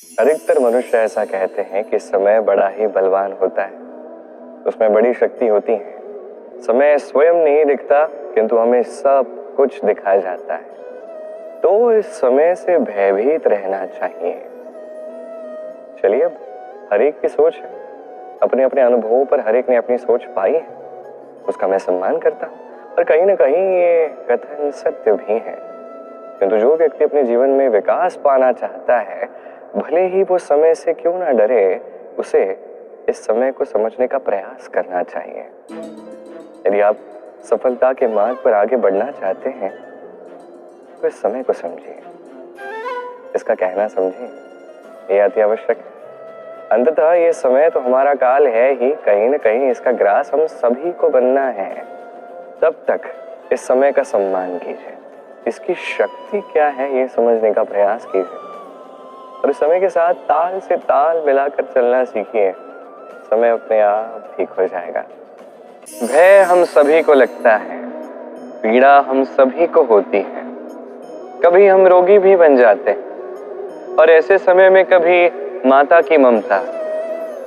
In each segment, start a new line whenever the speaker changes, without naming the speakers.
अधिकतर मनुष्य ऐसा कहते हैं कि समय बड़ा ही बलवान होता है, उसमें बड़ी शक्ति होती है। समय स्वयं नहीं दिखता किंतु हमें सब कुछ दिखाया जाता है, तो इस समय से भयभीत रहना चाहिए। चलिए, अब हर एक की सोच है, अपने अपने अनुभवों पर हर एक ने अपनी सोच पाई है, उसका मैं सम्मान करता हूँ। और कहीं ना कहीं ये कथन सत्य भी है, किंतु जो व्यक्ति अपने जीवन में विकास पाना चाहता है, भले ही वो समय से क्यों ना डरे, उसे इस समय को समझने का प्रयास करना चाहिए। यदि आप सफलता के मार्ग पर आगे बढ़ना चाहते हैं तो इस समय को समझिए, इसका कहना समझिए, ये अति आवश्यक है। अंततः ये समय तो हमारा काल है ही, कहीं न कहीं इसका ग्रास हम सभी को बनना है। तब तक इस समय का सम्मान कीजिए, इसकी शक्ति क्या है ये समझने का प्रयास कीजिए, और इस समय के साथ ताल से ताल मिलाकर चलना सीखिए। समय अपने आप ठीक हो जाएगा। भय हम सभी को लगता है, पीड़ा हम सभी को होती है, कभी हम रोगी भी बन जाते हैं, और ऐसे समय में कभी माता की ममता,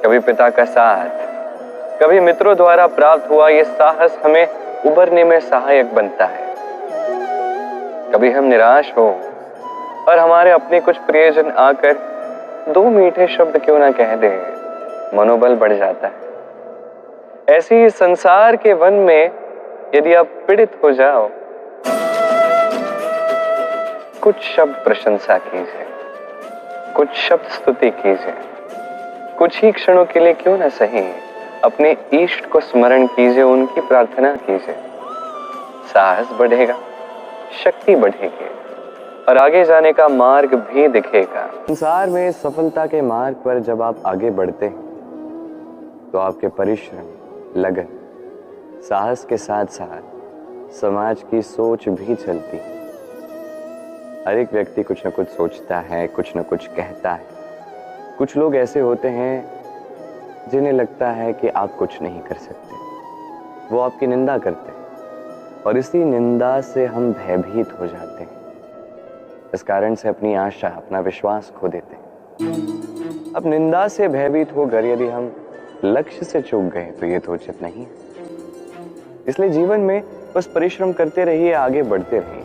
कभी पिता का साथ, कभी मित्रों द्वारा प्राप्त हुआ ये साहस हमें उबरने में सहायक बनता है। कभी हम निराश हो और हमारे अपने कुछ प्रियजन आकर दो मीठे शब्द क्यों ना कह दें, मनोबल बढ़ जाता है। ऐसी संसार के वन में यदि आप पीड़ित हो जाओ, कुछ शब्द प्रशंसा कीजिए, कुछ शब्द स्तुति कीजिए, कुछ ही क्षणों के लिए क्यों ना सही अपने इष्ट को स्मरण कीजिए, उनकी प्रार्थना कीजिए। साहस बढ़ेगा, शक्ति बढ़ेगी और आगे जाने का मार्ग भी दिखेगा। संसार में सफलता के मार्ग पर जब आप आगे बढ़ते हैं तो आपके परिश्रम, लगन, साहस के साथ साथ समाज की सोच भी चलती है। हर एक व्यक्ति कुछ न कुछ सोचता है, कुछ न कुछ कहता है। कुछ लोग ऐसे होते हैं जिन्हें लगता है कि आप कुछ नहीं कर सकते, वो आपकी निंदा करते हैं और इसी निंदा से हम भयभीत हो जाते हैं। इस कारण से अपनी आशा, अपना विश्वास खो देते हैं। अब निंदा से भयभीत होकर यदि हम लक्ष्य से चूक गए तो ये तो उचित नहीं है। इसलिए जीवन में बस परिश्रम करते रहिए, आगे बढ़ते रहिए।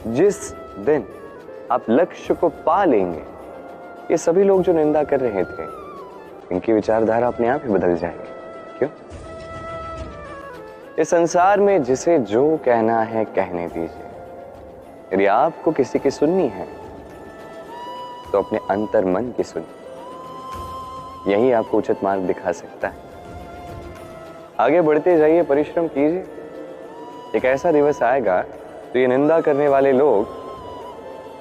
जिस दिन आप लक्ष्य को पा लेंगे, ये सभी लोग जो निंदा कर रहे थे, इनकी विचारधारा अपने आप ही बदल जाएगी। क्यों? इस संसार में जिसे जो कहना है कहने दीजिए। यदि आपको किसी की सुननी है तो अपने अंतर मन की सुनिए, यही आपको उचित मार्ग दिखा सकता है। आगे बढ़ते जाइए, परिश्रम कीजिए। एक ऐसा दिवस आएगा तो ये निंदा करने वाले लोग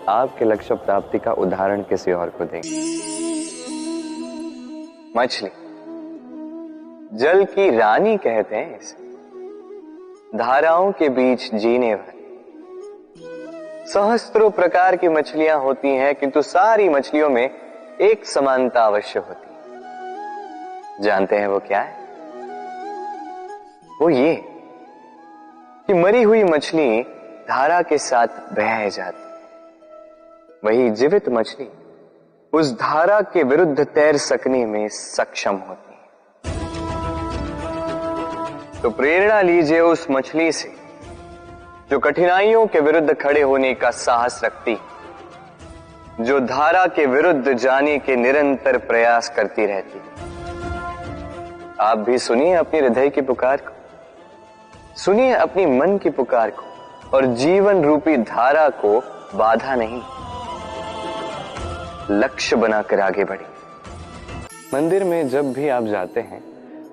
आपके लक्ष्य प्राप्ति का उदाहरण किसी और को देंगे। मछली जल की रानी कहते हैं इसे, धाराओं के बीच जीने वाली। सहस्त्रों प्रकार की मछलियां होती हैं, किंतु सारी मछलियों में एक समानता अवश्य होती है। जानते हैं वो क्या है? वो ये कि मरी हुई मछली धारा के साथ बह जाती, वही जीवित मछली उस धारा के विरुद्ध तैर सकने में सक्षम होती है। तो प्रेरणा लीजिए उस मछली से जो कठिनाइयों के विरुद्ध खड़े होने का साहस रखती, जो धारा के विरुद्ध जाने के निरंतर प्रयास करती रहती। आप भी सुनिए अपनी हृदय की पुकार को, सुनिए अपनी मन की पुकार को, और जीवन रूपी धारा को बाधा नहीं, लक्ष्य बनाकर आगे बढ़िए। मंदिर में जब भी आप जाते हैं,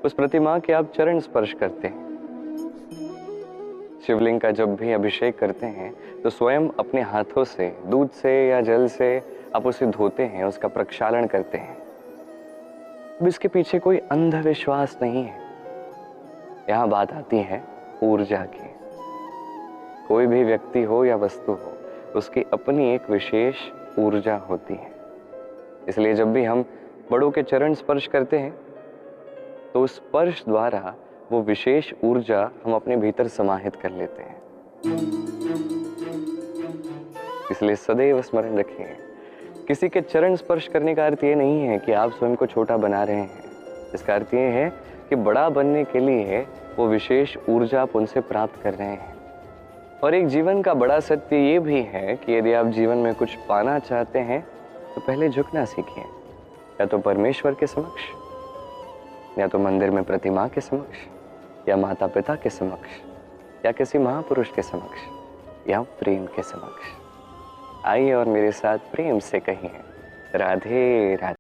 उस प्रतिमा के आप चरण स्पर्श करते हैं। शिवलिंग का जब भी अभिषेक करते हैं तो स्वयं अपने हाथों से, दूध से या जल से आप उसे धोते हैं, उसका प्रक्षालन करते हैं। अब इसके पीछे कोई अंधविश्वास नहीं है, यहां बात आती है ऊर्जा की। कोई भी व्यक्ति हो या वस्तु हो, उसकी अपनी एक विशेष ऊर्जा होती है। इसलिए जब भी हम बड़ों के चरण स्पर्श करते हैं तो उस स्पर्श द्वारा वो विशेष ऊर्जा हम अपने भीतर समाहित कर लेते हैं। इसलिए सदैव स्मरण रखिए किसी के चरण स्पर्श करने का अर्थ ये नहीं है कि आप स्वयं को छोटा बना रहे हैं। इसका अर्थ ये है कि बड़ा बनने के लिए वो विशेष ऊर्जा आप उनसे प्राप्त कर रहे हैं। और एक जीवन का बड़ा सत्य ये भी है कि यदि आप जीवन में कुछ पाना चाहते हैं तो पहले झुकना सीखिए, या तो परमेश्वर के समक्ष, या तो मंदिर में प्रतिमा के समक्ष, या माता पिता के समक्ष, या किसी महापुरुष के समक्ष, या प्रेम के समक्ष। आइए और मेरे साथ प्रेम से कहिए, राधे राधे।